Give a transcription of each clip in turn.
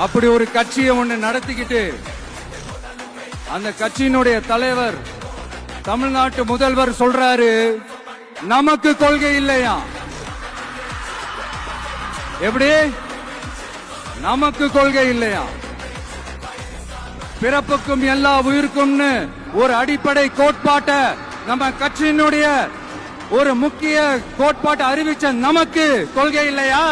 அப்படி ஒரு கட்சியை ஒண்ணு நடத்திக்கிட்டு அந்த கட்சியினுடைய தலைவர் தமிழ்நாட்டு முதல்வர் சொல்றாரு, நமக்கு கொள்கை இல்லையா? எப்படி நமக்கு கொள்கை இல்லையா? பிறப்புக்கும் எல்லா உயிருக்கும்னு ஒரு அடிப்படை கோட்பாட்டை நம்ம கட்சியினுடைய ஒரு முக்கிய கோட்பாட்டை அறிவிச்ச நமக்கு கொள்கை இல்லையா?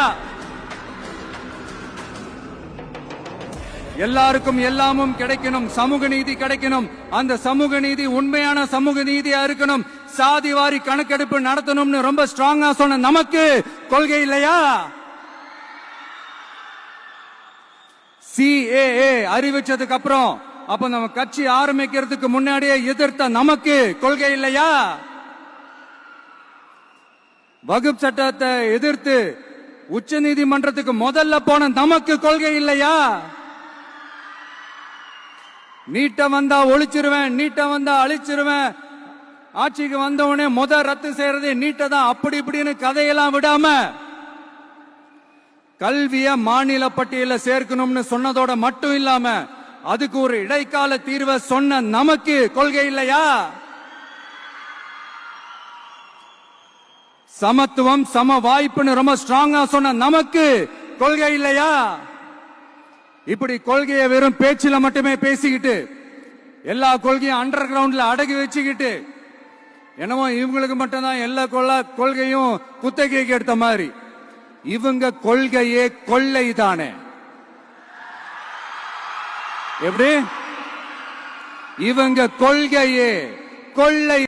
எல்லாருக்கும் எல்லாமும் கிடைக்கணும், சமூக நீதி கிடைக்கணும். அந்த சமூக நீதி உண்மையான சமூக நீதியா இருக்கணும். சாதிவாரி கணக்கெடுப்பு நடத்தணும்னு ரொம்ப ஸ்ட்ராங்கா சொன்ன நமக்கு கொள்கை இல்லையா? CAA அறிவிச்சதுக்கு அப்புறம் அப்ப நம்ம கட்சி ஆரம்பிக்கிறதுக்கு முன்னாடியே எதிர்த்த நமக்கு கொள்கை இல்லையா? வகுப்பு சட்டத்தை எதிர்த்து உச்ச நீதிமன்றத்துக்கு முதல்ல போன நமக்கு கொள்கை இல்லையா? நீட்ட வந்தா ஒழிச்சிருவேன், நீட்ட வந்தா அழிச்சிருவேன், ஆட்சிக்கு வந்தவனே ரத்து செய்யறதே நீட்ட தான், அப்படி இப்படின்னு கதையெல்லாம் விடாம கல்விய மாநில பட்டியல சேர்க்கணும்னு சொன்னதோட மட்டும் இல்லாம அதுக்கு ஒரு இடைக்கால தீர்வை சொன்ன நமக்கு கொள்கை இல்லையா? சமத்துவம் சம வாய்ப்புன்னு ரொம்ப ஸ்ட்ராங்கா சொன்ன நமக்கு கொள்கை இல்லையா? இப்படி கொள்கையை வெறும் பேச்சில மட்டுமே பேசிக்கிட்டு எல்லா கொள்கையும் அண்டர் கிரவுண்ட்ல அடக்கி வச்சுக்கிட்டு என்னவோ இவங்களுக்கு மட்டும்தான் எல்லா கொள்கையும் குத்தகைக்கு எடுத்த மாதிரி. இவங்க கொள்கையே கொள்ளை தானே. எப்படி? இவங்க கொள்கையே கொள்ளை